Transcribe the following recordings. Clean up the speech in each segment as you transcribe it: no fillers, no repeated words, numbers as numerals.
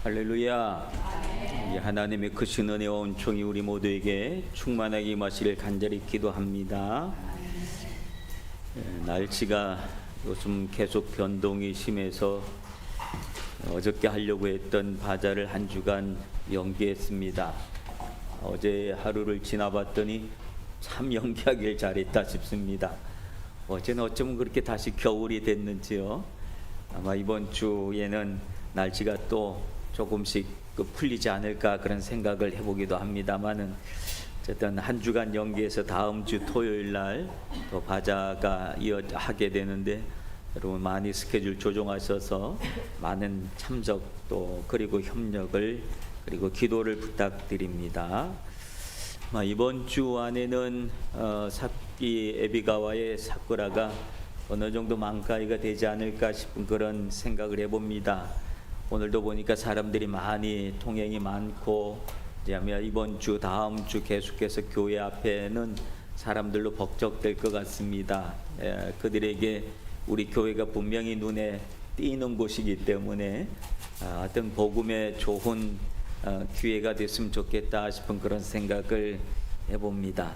할렐루야. 하나님의 크신 은혜와 은총이 우리 모두에게 충만하게 임하시길 간절히 기도합니다. 날씨가 요즘 계속 변동이 심해서 어저께 하려고 했던 바자를 한 주간 연기했습니다. 어제 하루를 지나봤더니 참 연기하길 잘했다 싶습니다. 어제는 어쩌면 그렇게 다시 겨울이 됐는지요. 아마 이번 주에는 날씨가 또 조금씩 풀리지 않을까 그런 생각을 해보기도 합니다만은 어쨌든 한 주간 연기해서 다음 주 토요일 날 또 바자가 하게 되는데 여러분 많이 스케줄 조정하셔서 많은 참석 또 그리고 협력을 그리고 기도를 부탁드립니다. 이번 주 안에는 사키 에비가와의 사쿠라가 어느 정도 만가이가 되지 않을까 싶은 그런 생각을 해봅니다. 오늘도 보니까 사람들이 많이 통행이 많고 이번 주 다음 주 계속해서 교회 앞에는 사람들로 북적될 것 같습니다. 그들에게 우리 교회가 분명히 눈에 띄는 곳이기 때문에 어떤 복음의 좋은 기회가 됐으면 좋겠다 싶은 그런 생각을 해봅니다.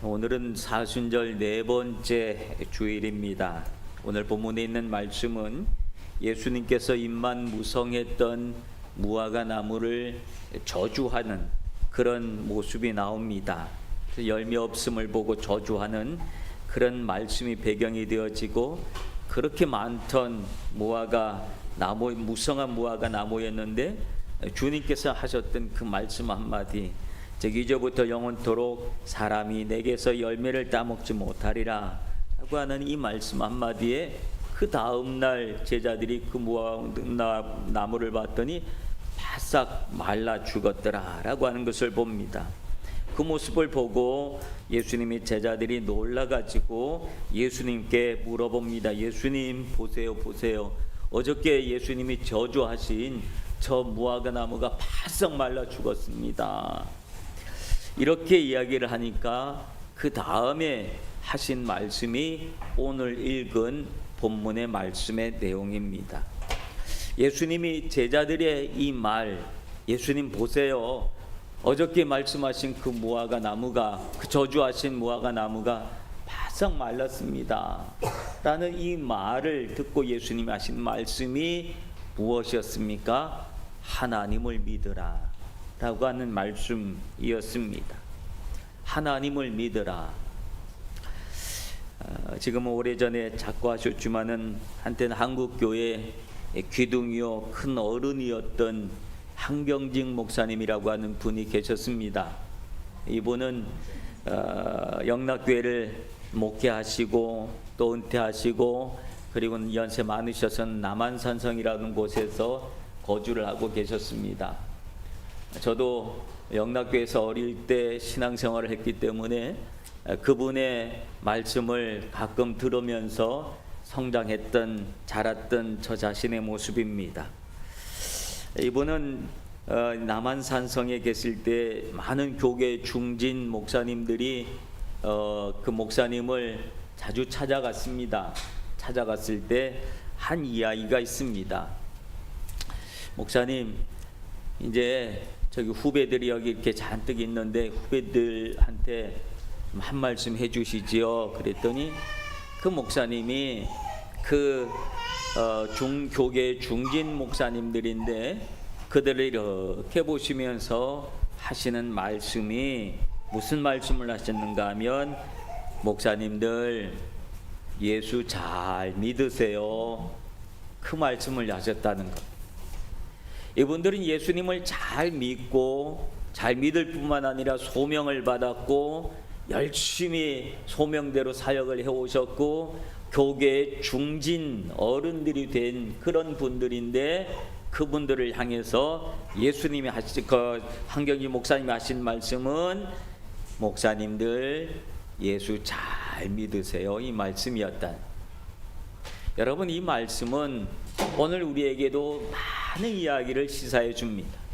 오늘은 사순절 네 번째 주일입니다. 오늘 본문에 있는 말씀은 예수님께서 입만 무성했던 무화과 나무를 저주하는 그런 모습이 나옵니다. 열매 없음을 보고 저주하는 그런 말씀이 배경이 되어지고, 그렇게 많던 무화과 나무, 무성한 무화과 나무였는데 주님께서 하셨던 그 말씀 한마디, 즉 이제부터 영원토록 사람이 내게서 열매를 따먹지 못하리라 라고 하는 이 말씀 한마디에 그 다음날 제자들이 그 무화과 나무를 봤더니 바싹 말라 죽었더라 라고 하는 것을 봅니다. 그 모습을 보고 예수님이 제자들이 놀라가지고 예수님께 물어봅니다. 예수님 보세요 보세요, 어저께 예수님이 저주하신 저 무화과 나무가 바싹 말라 죽었습니다. 이렇게 이야기를 하니까 그 다음에 하신 말씀이 오늘 읽은 본문의 말씀의 내용입니다. 예수님이 제자들의 이 말, 예수님 보세요, 어저께 말씀하신 그 무화과 나무가, 그 저주하신 무화과 나무가 바싹 말랐습니다 라는 이 말을 듣고 예수님이 하신 말씀이 무엇이었습니까? 하나님을 믿으라 라고 하는 말씀이었습니다. 하나님을 믿으라. 지금은 오래전에 작고하셨지만은 한때는 한국교회 귀둥이요 큰 어른이었던 한경직 목사님이라고 하는 분이 계셨습니다. 이분은 영락교회를 목회하시고 또 은퇴하시고 그리고 연세 많으셔서 남한산성이라는 곳에서 거주를 하고 계셨습니다. 저도 영락교회에서 어릴 때 신앙생활을 했기 때문에 그분의 말씀을 가끔 들으면서 성장했던, 자랐던 저 자신의 모습입니다. 이분은 남한산성에 계실 때 많은 교계 중진 목사님들이 그 목사님을 자주 찾아갔습니다. 찾아갔을 때 한 이야기가 있습니다. 목사님, 이제 저기 후배들이 여기 이렇게 잔뜩 있는데 후배들한테 한 말씀 해주시지요. 그랬더니 그 목사님이 그 중교계 중진 목사님들인데 그들을 이렇게 보시면서 하시는 말씀이 무슨 말씀을 하셨는가 하면, 목사님들 예수 잘 믿으세요, 그 말씀을 하셨다는 것. 이분들은 예수님을 잘 믿고 잘 믿을 뿐만 아니라 소명을 받았고 열심히 소명대로 사역을 해오셨고 교계의 중진 어른들이 된 그런 분들인데, 그분들을 향해서 예수님이 한경직 목사님이 하신 말씀은 목사님들 예수 잘 믿으세요, 이 말씀이었다. 여러분, 이 말씀은 오늘 우리에게도 많은 이야기를 시사해 줍니다.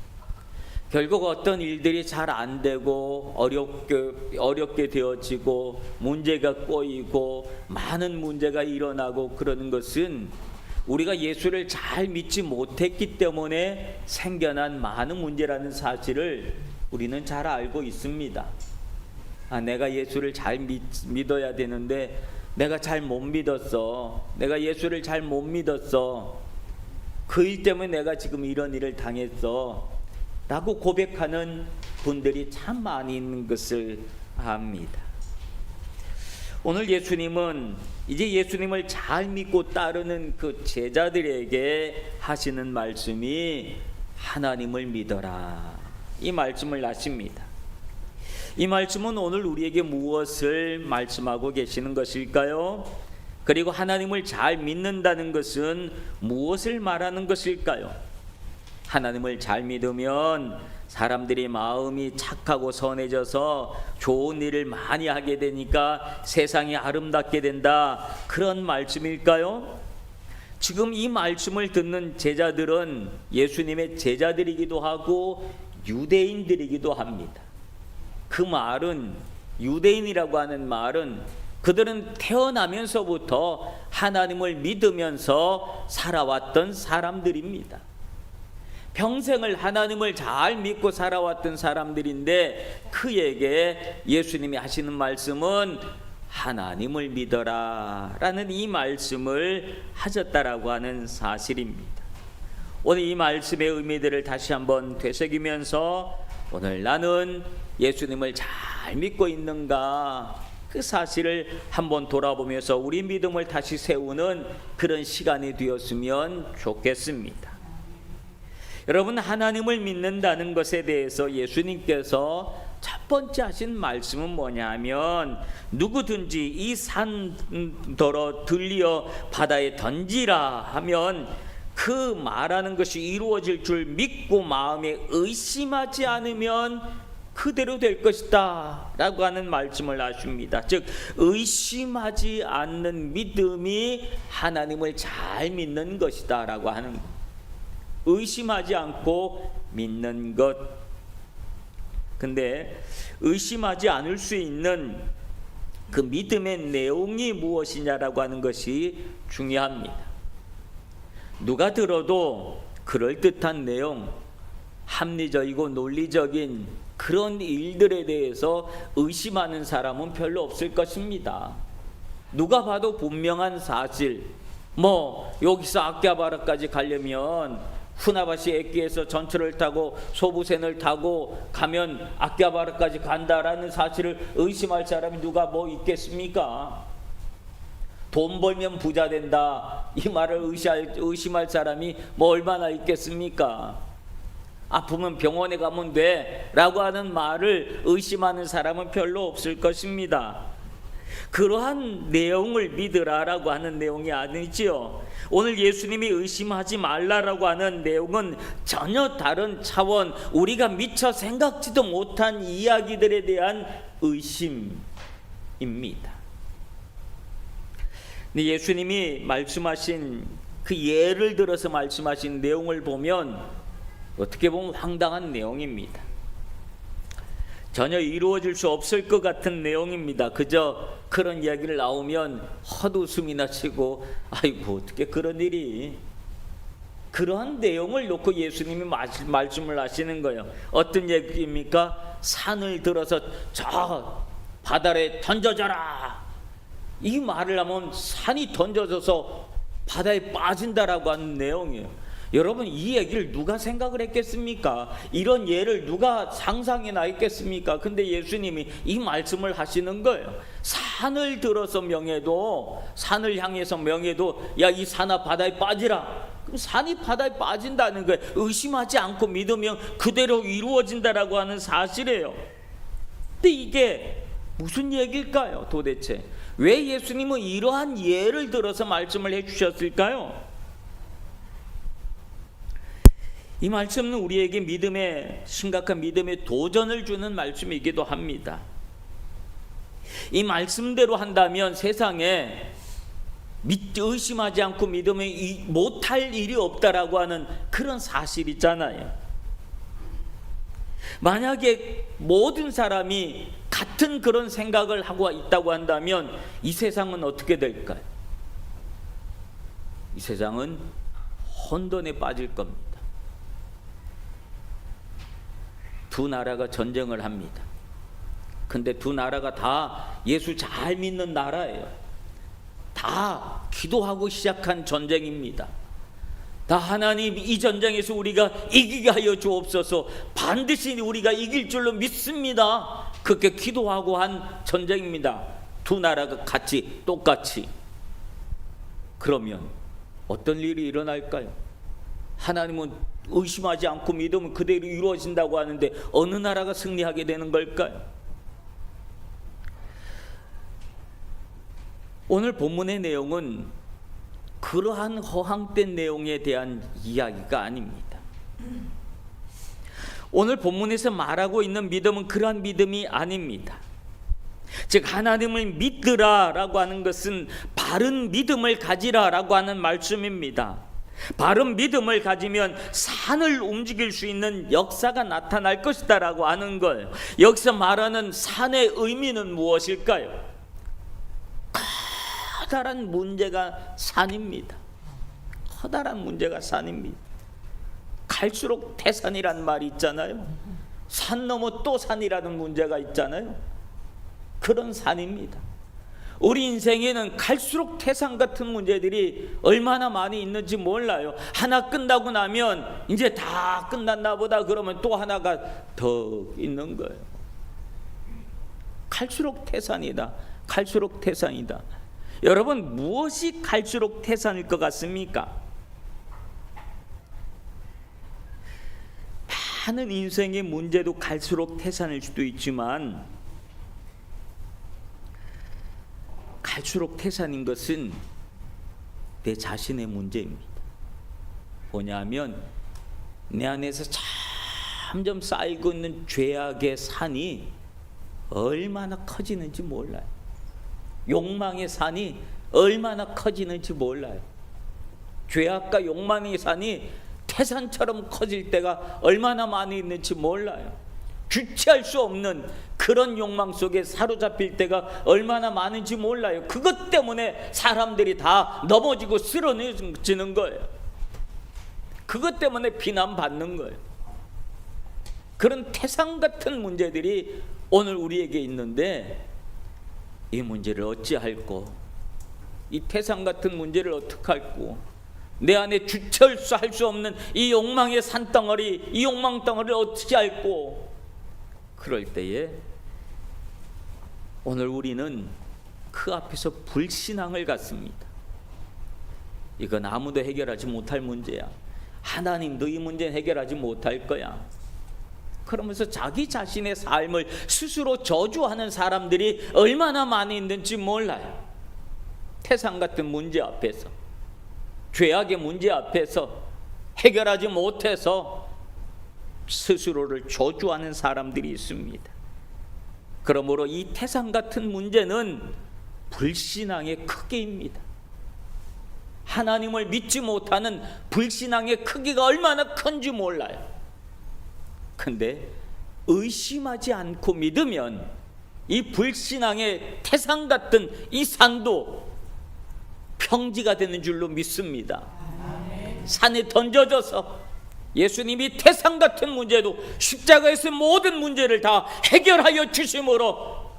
결국 어떤 일들이 잘 안 되고 어렵게 되어지고 문제가 꼬이고 많은 문제가 일어나고 그러는 것은 우리가 예수를 잘 믿지 못했기 때문에 생겨난 많은 문제라는 사실을 우리는 잘 알고 있습니다. 내가 예수를 잘 믿어야 되는데 내가 잘 못 믿었어. 내가 예수를 잘 못 믿었어. 그 일 때문에 내가 지금 이런 일을 당했어 라고 고백하는 분들이 참 많이 있는 것을 압니다. 오늘 예수님은 이제 예수님을 잘 믿고 따르는 그 제자들에게 하시는 말씀이 하나님을 믿어라, 이 말씀을 하십니다. 이 말씀은 오늘 우리에게 무엇을 말씀하고 계시는 것일까요? 그리고 하나님을 잘 믿는다는 것은 무엇을 말하는 것일까요? 하나님을 잘 믿으면 사람들이 마음이 착하고 선해져서 좋은 일을 많이 하게 되니까 세상이 아름답게 된다, 그런 말씀일까요? 지금 이 말씀을 듣는 제자들은 예수님의 제자들이기도 하고 유대인들이기도 합니다. 그 말은, 유대인이라고 하는 말은 그들은 태어나면서부터 하나님을 믿으면서 살아왔던 사람들입니다. 평생을 하나님을 잘 믿고 살아왔던 사람들인데 그에게 예수님이 하시는 말씀은 하나님을 믿어라 라는 이 말씀을 하셨다라고 하는 사실입니다. 오늘 이 말씀의 의미들을 다시 한번 되새기면서 오늘 나는 예수님을 잘 믿고 있는가, 그 사실을 한번 돌아보면서 우리 믿음을 다시 세우는 그런 시간이 되었으면 좋겠습니다. 여러분, 하나님을 믿는다는 것에 대해서 예수님께서 첫 번째 하신 말씀은 뭐냐면, 누구든지 이 산더러 들리어 바다에 던지라 하면 그 말하는 것이 이루어질 줄 믿고 마음에 의심하지 않으면 그대로 될 것이다 라고 하는 말씀을 하십니다. 즉 의심하지 않는 믿음이 하나님을 잘 믿는 것이다 라고 하는 것. 의심하지 않고 믿는 것. 근데 의심하지 않을 수 있는 그 믿음의 내용이 무엇이냐라고 하는 것이 중요합니다. 누가 들어도 그럴듯한 내용, 합리적이고 논리적인 그런 일들에 대해서 의심하는 사람은 별로 없을 것입니다. 누가 봐도 분명한 사실, 여기서 아키하바라까지 가려면 후나바시 에키에서 전철을 타고 소부센을 타고 가면 아키하바라까지 간다라는 사실을 의심할 사람이 누가 있겠습니까? 돈 벌면 부자 된다, 이 말을 의심할 사람이 얼마나 있겠습니까? 아프면 병원에 가면 돼 라고 하는 말을 의심하는 사람은 별로 없을 것입니다. 그러한 내용을 믿으라라고 하는 내용이 아니지요. 오늘 예수님이 의심하지 말라라고 하는 내용은 전혀 다른 차원, 우리가 미처 생각지도 못한 이야기들에 대한 의심입니다. 근데 예수님이 말씀하신 그 예를 들어서 말씀하신 내용을 보면 어떻게 보면 황당한 내용입니다. 전혀 이루어질 수 없을 것 같은 내용입니다. 그저 그런 이야기를 나오면 헛웃음이나 치고 아이고 어떻게 그런 일이, 그러한 내용을 놓고 예수님이 말씀을 하시는 거예요. 어떤 얘기입니까? 산을 들어서 저 바다에 던져져라, 이 말을 하면 산이 던져져서 바다에 빠진다라고 하는 내용이에요. 여러분, 이 얘기를 누가 생각을 했겠습니까? 이런 예를 누가 상상해나 했겠습니까? 근데 예수님이 이 말씀을 하시는 거예요. 산을 들어서 명해도, 산을 향해서 명해도 야, 이 산아 바다에 빠지라, 그럼 산이 바다에 빠진다는 거예요. 의심하지 않고 믿으면 그대로 이루어진다라고 하는 사실이에요. 근데 이게 무슨 얘기일까요? 도대체 왜 예수님은 이러한 예를 들어서 말씀을 해주셨을까요? 이 말씀은 우리에게 심각한 믿음의 도전을 주는 말씀이기도 합니다. 이 말씀대로 한다면 세상에 의심하지 않고 믿으면 못할 일이 없다라고 하는 그런 사실이잖아요. 만약에 모든 사람이 같은 그런 생각을 하고 있다고 한다면 이 세상은 어떻게 될까요? 이 세상은 혼돈에 빠질 겁니다. 두 나라가 전쟁을 합니다. 근데 두 나라가 다 예수 잘 믿는 나라예요. 다 기도하고 시작한 전쟁입니다. 다 하나님, 이 전쟁에서 우리가 이기게 하여 주옵소서, 반드시 우리가 이길 줄로 믿습니다. 그렇게 기도하고 한 전쟁입니다. 두 나라가 같이 똑같이. 그러면 어떤 일이 일어날까요? 하나님은 의심하지 않고 믿으면 그대로 이루어진다고 하는데 어느 나라가 승리하게 되는 걸까요? 오늘 본문의 내용은 그러한 허황된 내용에 대한 이야기가 아닙니다. 오늘 본문에서 말하고 있는 믿음은 그러한 믿음이 아닙니다. 즉 하나님을 믿으라라고 하는 것은 바른 믿음을 가지라라고 하는 말씀입니다. 바른 믿음을 가지면 산을 움직일 수 있는 역사가 나타날 것이다라고 하는 거예요. 여기서 말하는 산의 의미는 무엇일까요? 커다란 문제가 산입니다. 커다란 문제가 산입니다. 갈수록 태산이란 말이 있잖아요. 산 넘어 또 산이라는 문제가 있잖아요. 그런 산입니다. 우리 인생에는 갈수록 태산 같은 문제들이 얼마나 많이 있는지 몰라요. 하나 끝나고 나면 이제 다 끝났나 보다 그러면 또 하나가 더 있는 거예요. 갈수록 태산이다. 갈수록 태산이다. 여러분, 무엇이 갈수록 태산일 것 같습니까? 많은 인생의 문제도 갈수록 태산일 수도 있지만 갈수록 태산인 것은 내 자신의 문제입니다. 뭐냐면 내 안에서 점점 쌓이고 있는 죄악의 산이 얼마나 커지는지 몰라요. 욕망의 산이 얼마나 커지는지 몰라요. 죄악과 욕망의 산이 태산처럼 커질 때가 얼마나 많이 있는지 몰라요. 주체할 수 없는 그런 욕망 속에 사로잡힐 때가 얼마나 많은지 몰라요. 그것 때문에 사람들이 다 넘어지고 쓰러지는 거예요. 그것 때문에 비난받는 거예요. 그런 태산 같은 문제들이 오늘 우리에게 있는데 이 문제를 어찌할꼬, 이 태산 같은 문제를 어떻게 할꼬, 내 안에 주체할 수 없는 이 욕망의 산덩어리, 이 욕망 덩어리를 어떻게 할꼬. 그럴 때에 오늘 우리는 그 앞에서 불신앙을 갖습니다. 이건 아무도 해결하지 못할 문제야. 하나님도 이 문제는 해결하지 못할 거야. 그러면서 자기 자신의 삶을 스스로 저주하는 사람들이 얼마나 많이 있는지 몰라요. 태산 같은 문제 앞에서, 죄악의 문제 앞에서 해결하지 못해서 스스로를 저주하는 사람들이 있습니다. 그러므로 이 태산 같은 문제는 불신앙의 크기입니다. 하나님을 믿지 못하는 불신앙의 크기가 얼마나 큰지 몰라요. 근데 의심하지 않고 믿으면 이 불신앙의 태산 같은 이 산도 평지가 되는 줄로 믿습니다. 산에 던져져서 예수님이 태산 같은 문제도 십자가에서 모든 문제를 다 해결하여 주심으로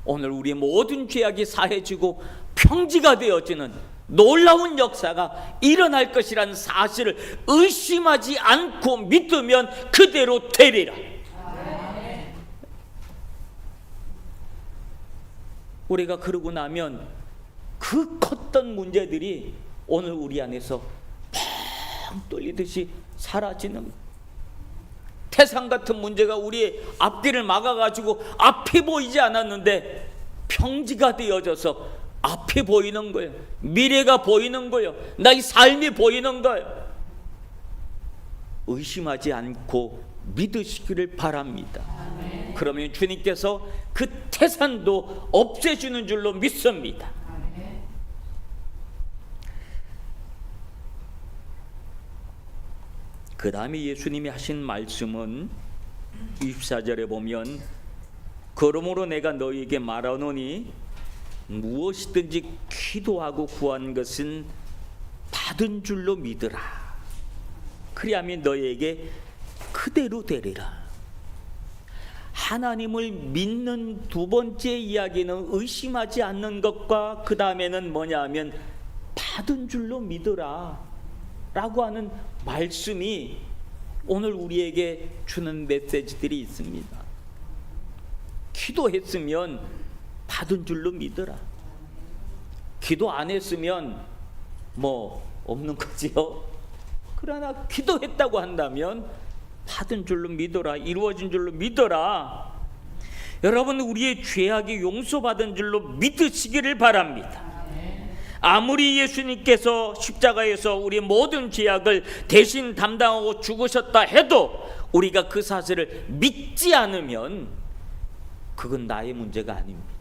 오늘 우리의 모든 죄악이 사해지고 평지가 되어지는 놀라운 역사가 일어날 것이라는 사실을 의심하지 않고 믿으면 그대로 되리라. 우리가 그러고 나면 그 컸던 문제들이 오늘 우리 안에서 펑 뚫리듯이 사라지는, 태산 같은 문제가 우리의 앞길을 막아가지고 앞이 보이지 않았는데 평지가 되어져서 앞이 보이는 거예요. 미래가 보이는 거예요. 나의 삶이 보이는 거예요. 의심하지 않고 믿으시기를 바랍니다. 아멘. 그러면 주님께서 그 태산도 없애주는 줄로 믿습니다. 아멘. 그 다음에 예수님이 하신 말씀은 24절에 보면 그러므로 내가 너희에게 말하노니 무엇이든지 기도하고 구한 것은 받은 줄로 믿으라. 그리하면 너희에게 그대로 되리라. 하나님을 믿는 두 번째 이야기는 의심하지 않는 것과 그 다음에는 뭐냐 하면 받은 줄로 믿으라 라고 하는 말씀이 오늘 우리에게 주는 메시지들이 있습니다. 기도했으면 받은 줄로 믿으라. 기도 안 했으면 뭐 없는 거지요. 그러나 기도했다고 한다면 받은 줄로 믿어라. 이루어진 줄로 믿어라. 여러분, 우리의 죄악이 용서받은 줄로 믿으시기를 바랍니다. 아무리 예수님께서 십자가에서 우리의 모든 죄악을 대신 담당하고 죽으셨다 해도 우리가 그 사실을 믿지 않으면 그건 나의 문제가 아닙니다.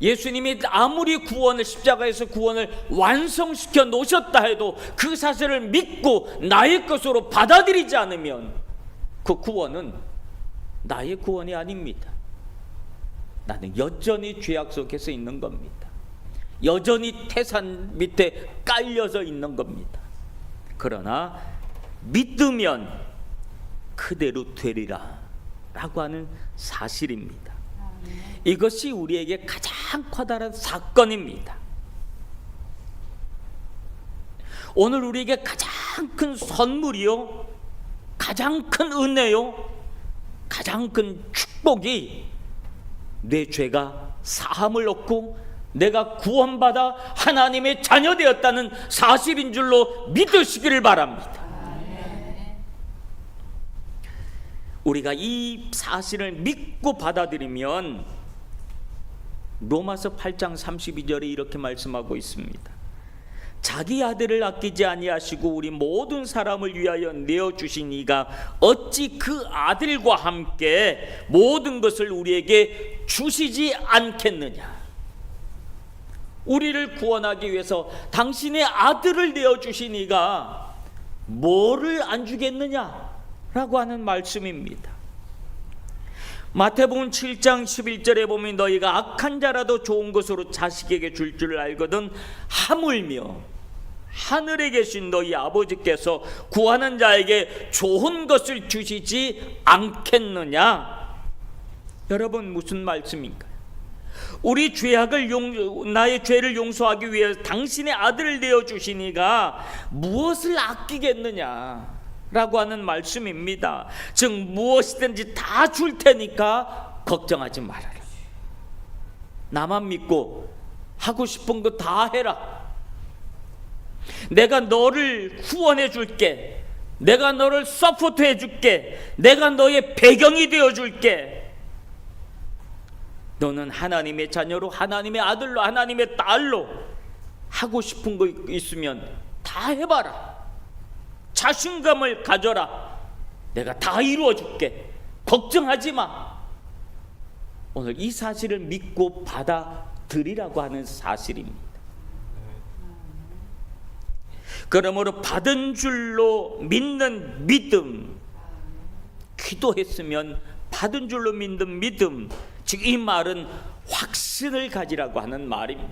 예수님이 아무리 십자가에서 구원을 완성시켜 놓으셨다 해도 그 사실을 믿고 나의 것으로 받아들이지 않으면 그 구원은 나의 구원이 아닙니다. 나는 여전히 죄악 속에서 있는 겁니다. 여전히 태산 밑에 깔려서 있는 겁니다. 그러나 믿으면 그대로 되리라 라고 하는 사실입니다. 이것이 우리에게 가장 커다란 사건입니다. 오늘 우리에게 가장 큰 선물이요, 가장 큰 은혜요, 가장 큰 축복이 내 죄가 사함을 얻고 내가 구원받아 하나님의 자녀 되었다는 사실인 줄로 믿으시기를 바랍니다. 우리가 이 사실을 믿고 받아들이면 로마서 8장 32절에 이렇게 말씀하고 있습니다. 자기 아들을 아끼지 아니하시고 우리 모든 사람을 위하여 내어주신 이가 어찌 그 아들과 함께 모든 것을 우리에게 주시지 않겠느냐. 우리를 구원하기 위해서 당신의 아들을 내어주신 이가 뭐를 안 주겠느냐라고 하는 말씀입니다. 마태복음 7장 11절에 보면 너희가 악한 자라도 좋은 것으로 자식에게 줄 줄 알거든 하물며 하늘에 계신 너희 아버지께서 구하는 자에게 좋은 것을 주시지 않겠느냐. 여러분, 무슨 말씀인가요? 우리 나의 죄를 용서하기 위해 당신의 아들을 내어주시니가 무엇을 아끼겠느냐 라고 하는 말씀입니다. 즉 무엇이든지 다 줄 테니까 걱정하지 말아라. 나만 믿고 하고 싶은 거 다 해라. 내가 너를 구원해 줄게. 내가 너를 서포트해 줄게. 내가 너의 배경이 되어 줄게. 너는 하나님의 자녀로, 하나님의 아들로, 하나님의 딸로 하고 싶은 거 있으면 다 해봐라. 자신감을 가져라. 내가 다 이루어 줄게. 걱정하지 마. 오늘 이 사실을 믿고 받아들이라고 하는 사실입니다. 그러므로 받은 줄로 믿는 믿음, 기도했으면 받은 줄로 믿는 믿음, 즉 이 말은 확신을 가지라고 하는 말입니다.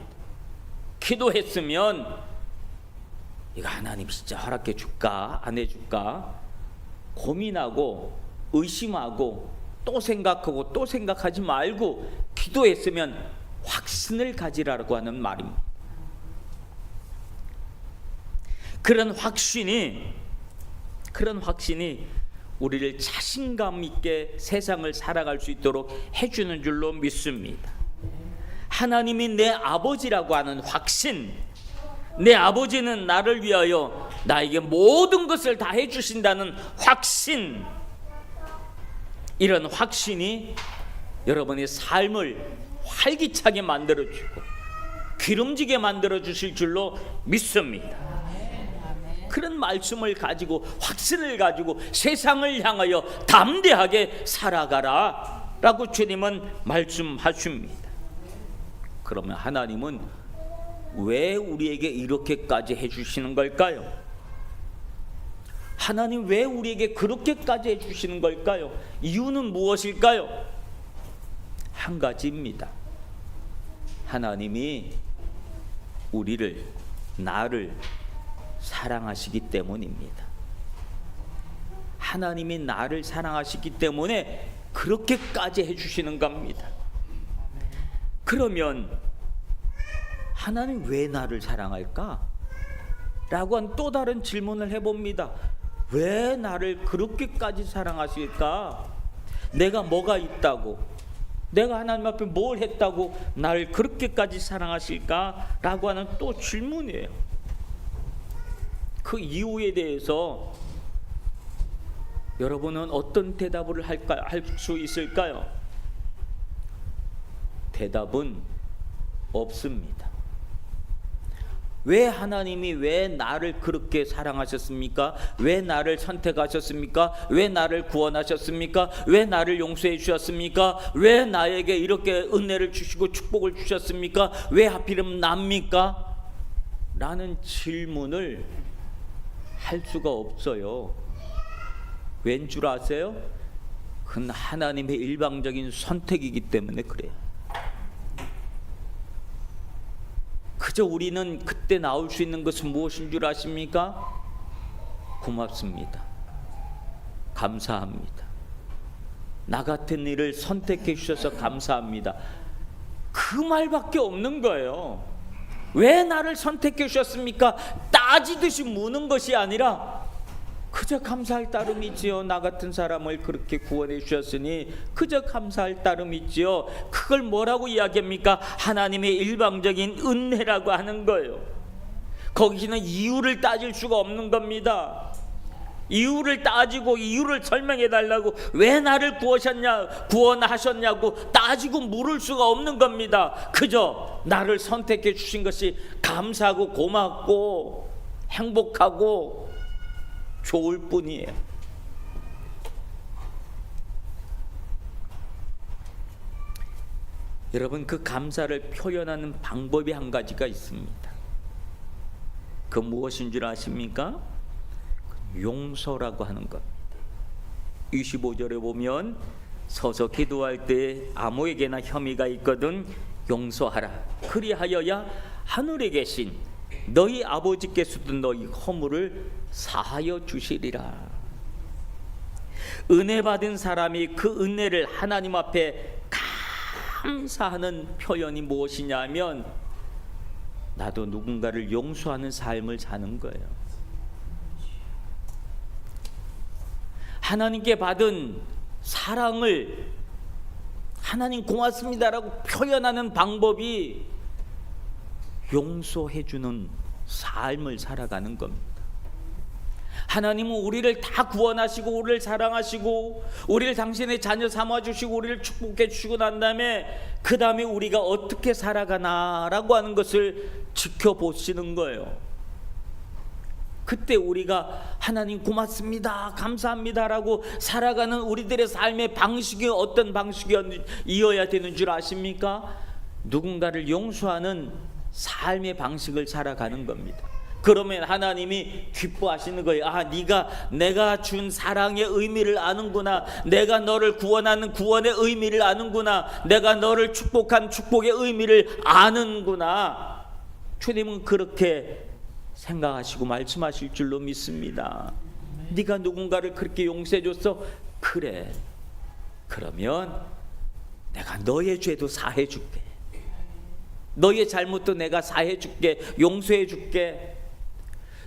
기도했으면 이거 하나님 진짜 허락해 줄까 안 해줄까 고민하고 의심하고 또 생각하고 또 생각하지 말고 기도했으면 확신을 가지라고 하는 말입니다. 그런 확신이 우리를 자신감 있게 세상을 살아갈 수 있도록 해주는 줄로 믿습니다. 하나님이 내 아버지라고 하는 확신, 내 아버지는 나를 위하여 나에게 모든 것을 다 해주신다는 확신, 이런 확신이 여러분의 삶을 활기차게 만들어주고 기름지게 만들어주실 줄로 믿습니다. 그런 말씀을 가지고 확신을 가지고 세상을 향하여 담대하게 살아가라 라고 주님은 말씀하십니다. 그러면 하나님은 왜 우리에게 이렇게까지 해주시는 걸까요? 하나님 왜 우리에게 그렇게까지 해주시는 걸까요? 이유는 무엇일까요? 한 가지입니다. 하나님이 우리를 나를 사랑하시기 때문입니다. 하나님이 나를 사랑하시기 때문에 그렇게까지 해주시는 겁니다. 그러면 하나님 왜 나를 사랑할까? 라고 한 또 다른 질문을 해봅니다. 왜 나를 그렇게까지 사랑하실까? 내가 뭐가 있다고, 내가 하나님 앞에 뭘 했다고 나를 그렇게까지 사랑하실까? 라고 하는 또 질문이에요. 그 이유에 대해서 여러분은 어떤 대답을 할 수 있을까요? 대답은 없습니다. 왜 하나님이 왜 나를 그렇게 사랑하셨습니까? 왜 나를 선택하셨습니까? 왜 나를 구원하셨습니까? 왜 나를 용서해 주셨습니까? 왜 나에게 이렇게 은혜를 주시고 축복을 주셨습니까? 왜 하필이면 납니까? 라는 질문을 할 수가 없어요. 왠 줄 아세요? 그건 하나님의 일방적인 선택이기 때문에 그래요. 그저 우리는 그때 나올 수 있는 것은 무엇인 줄 아십니까? 고맙습니다. 감사합니다. 나 같은 일을 선택해 주셔서 감사합니다. 그 말밖에 없는 거예요. 왜 나를 선택해 주셨습니까? 따지듯이 묻는 것이 아니라 그저 감사할 따름이지요. 나 같은 사람을 그렇게 구원해 주셨으니 그저 감사할 따름이지요. 그걸 뭐라고 이야기합니까? 하나님의 일방적인 은혜라고 하는 거예요. 거기는 이유를 따질 수가 없는 겁니다. 이유를 따지고 이유를 설명해 달라고, 왜 나를 구원하셨냐고 따지고 물을 수가 없는 겁니다. 그저 나를 선택해 주신 것이 감사하고 고맙고 행복하고 좋을 뿐이에요. 여러분, 그 감사를 표현하는 방법이 한 가지가 있습니다. 그 무엇인 줄 아십니까? 용서라고 하는 겁니다. 25절에 보면 서서 기도할 때 아무에게나 혐의가 있거든 용서하라. 그리하여야 하늘에 계신 너희 아버지께서도 너희 허물을 사하여 주시리라. 은혜 받은 사람이 그 은혜를 하나님 앞에 감사하는 표현이 무엇이냐면, 나도 누군가를 용서하는 삶을 사는 거예요. 하나님께 받은 사랑을 하나님 고맙습니다라고 표현하는 방법이 용서해주는 삶을 살아가는 겁니다. 하나님은 우리를 다 구원하시고 우리를 사랑하시고 우리를 당신의 자녀 삼아주시고 우리를 축복해 주시고 난 다음에 그 다음에 우리가 어떻게 살아가나라고 하는 것을 지켜보시는 거예요. 그때 우리가 하나님 고맙습니다, 감사합니다라고 살아가는 우리들의 삶의 방식이 어떤 방식이어야 되는 줄 아십니까? 누군가를 용서하는 삶의 방식을 살아가는 겁니다. 그러면 하나님이 기뻐하시는 거예요. 아, 네가 내가 준 사랑의 의미를 아는구나. 내가 너를 구원하는 구원의 의미를 아는구나. 내가 너를 축복한 축복의 의미를 아는구나. 주님은 그렇게 생각하시고 말씀하실 줄로 믿습니다. 네가 누군가를 그렇게 용서해줬어? 그래, 그러면 내가 너의 죄도 사해줄게. 너의 잘못도 내가 사해줄게. 용서해줄게.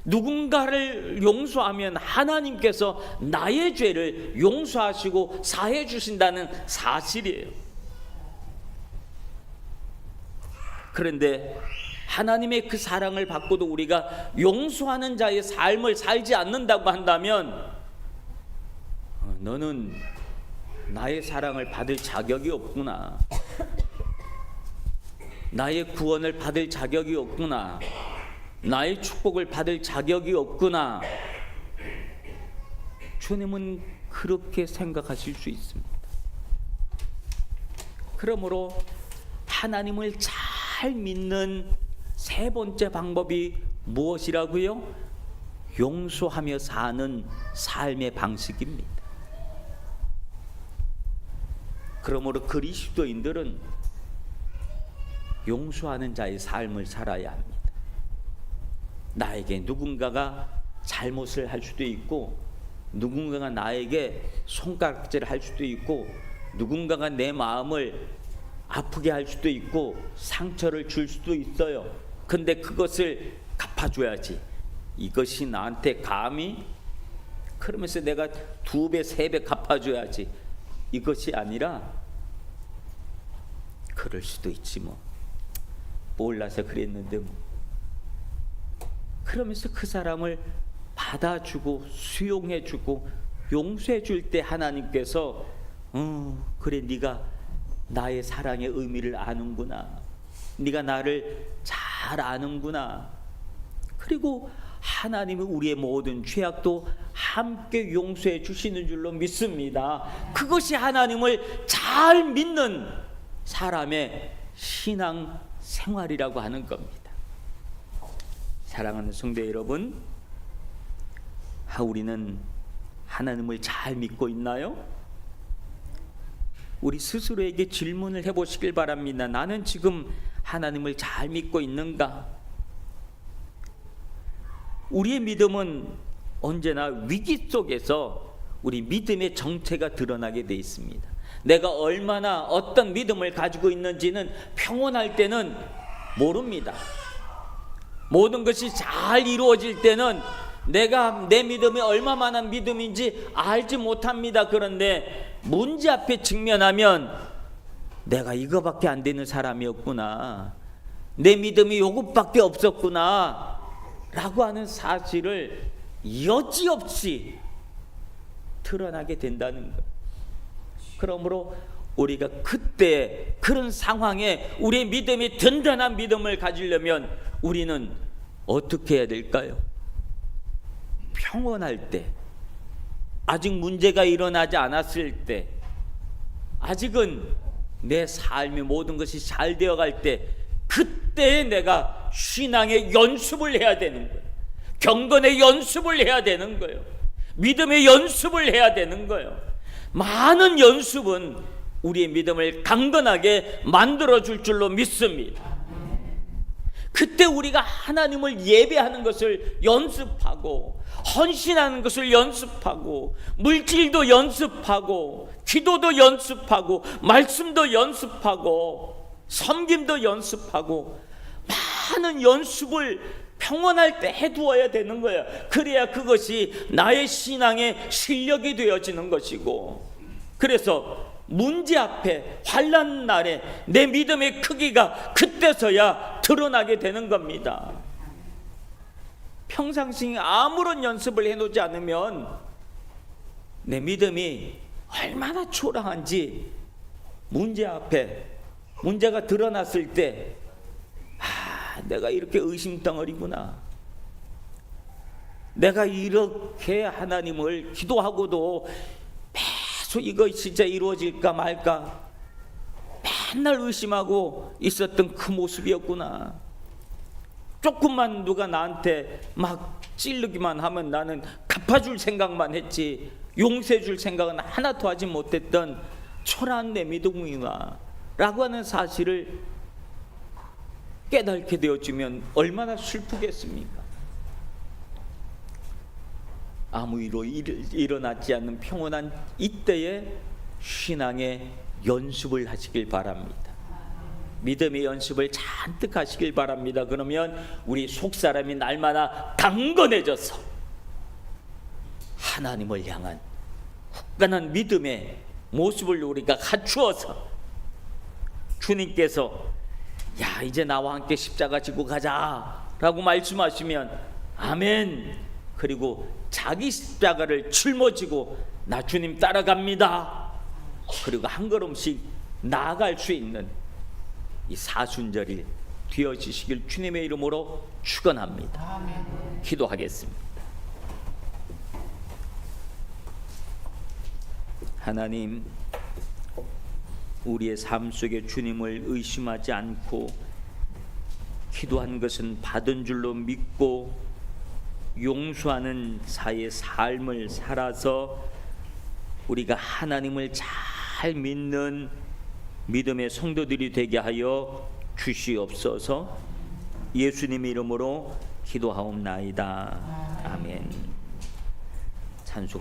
누군가를 용서하면 하나님께서 나의 죄를 용서하시고 사해 주신다는 사실이에요. 그런데 하나님의 그 사랑을 받고도 우리가 용서하는 자의 삶을 살지 않는다고 한다면 너는 나의 사랑을 받을 자격이 없구나. 나의 구원을 받을 자격이 없구나. 나의 축복을 받을 자격이 없구나. 주님은 그렇게 생각하실 수 있습니다. 그러므로 하나님을 잘 믿는 세 번째 방법이 무엇이라고요? 용서하며 사는 삶의 방식입니다. 그러므로 그리스도인들은 용서하는 자의 삶을 살아야 합니다. 나에게 누군가가 잘못을 할 수도 있고, 누군가가 나에게 손가락질을 할 수도 있고, 누군가가 내 마음을 아프게 할 수도 있고 상처를 줄 수도 있어요. 근데 그것을 갚아줘야지. 이것이 나한테 감히? 그러면서 내가 2배, 3배 갚아줘야지. 이것이 아니라, 그럴 수도 있지 뭐. 몰라서 그랬는데 뭐. 그러면서 그 사람을 받아주고 수용해주고 용서해줄 때 하나님께서 그래, 네가 나의 사랑의 의미를 아는구나. 네가 나를 잘 아는구나. 그리고 하나님은 우리의 모든 죄악도 함께 용서해 주시는 줄로 믿습니다. 그것이 하나님을 잘 믿는 사람의 신앙 생활이라고 하는 겁니다. 사랑하는 성도 여러분, 우리는 하나님을 잘 믿고 있나요? 우리 스스로에게 질문을 해보시길 바랍니다. 나는 지금 하나님을 잘 믿고 있는가? 우리의 믿음은 언제나 위기 속에서 우리 믿음의 정체가 드러나게 돼 있습니다. 내가 얼마나 어떤 믿음을 가지고 있는지는 평온할 때는 모릅니다. 모든 것이 잘 이루어질 때는 내가 내 믿음이 얼마만한 믿음인지 알지 못합니다. 그런데 문제 앞에 직면하면 내가 이거밖에 안 되는 사람이었구나, 내 믿음이 요것밖에 없었구나 라고 하는 사실을 여지없이 드러나게 된다는 것. 그러므로 우리가 그때 그런 상황에 우리의 믿음이 든든한 믿음을 가지려면 우리는 어떻게 해야 될까요? 평온할 때, 아직 문제가 일어나지 않았을 때, 아직은 내 삶의 모든 것이 잘 되어갈 때, 그때 내가 신앙의 연습을 해야 되는 거예요. 경건의 연습을 해야 되는 거예요. 믿음의 연습을 해야 되는 거예요. 많은 연습은 우리의 믿음을 강건하게 만들어줄 줄로 믿습니다. 그때 우리가 하나님을 예배하는 것을 연습하고, 헌신하는 것을 연습하고, 물질도 연습하고, 기도도 연습하고, 말씀도 연습하고, 섬김도 연습하고, 많은 연습을 평온할 때 해두어야 되는 거예요. 그래야 그것이 나의 신앙의 실력이 되어지는 것이고, 그래서 문제 앞에, 환난 날에 내 믿음의 크기가 그때서야 드러나게 되는 겁니다. 평상시에 아무런 연습을 해놓지 않으면 내 믿음이 얼마나 초라한지 문제 앞에, 문제가 드러났을 때, 내가 이렇게 의심덩어리구나, 내가 이렇게 하나님을 기도하고도 계속 이거 진짜 이루어질까 말까 맨날 의심하고 있었던 그 모습이었구나. 조금만 누가 나한테 막 찌르기만 하면 나는 갚아줄 생각만 했지 용서해줄 생각은 하나도 하지 못했던 초라한 내 믿음이구나 라고 하는 사실을 깨닫게 되어지면 얼마나 슬프겠습니까? 아무 일로 일어나지 않는 평온한 이때에 신앙의 연습을 하시길 바랍니다. 믿음의 연습을 잔뜩 하시길 바랍니다. 그러면 우리 속사람이 날마다 강건해져서 하나님을 향한 굳건한 믿음의 모습을 우리가 갖추어서 주님께서 야, 이제 나와 함께 십자가 지고 가자 라고 말씀하시면 아멘. 그리고 자기 십자가를 짊어지고 나 주님 따라갑니다. 그리고 한 걸음씩 나아갈 수 있는 이 사순절이 되어지시길 주님의 이름으로 축원합니다. 기도하겠습니다. 하나님, 우리의 삶 속에 주님을 의심하지 않고 기도한 것은 받은 줄로 믿고 용서하는 자의 삶을 살아서 우리가 하나님을 잘 믿는 믿음의 성도들이 되게 하여 주시옵소서. 예수님의 이름으로 기도하옵나이다. 아멘. 찬송.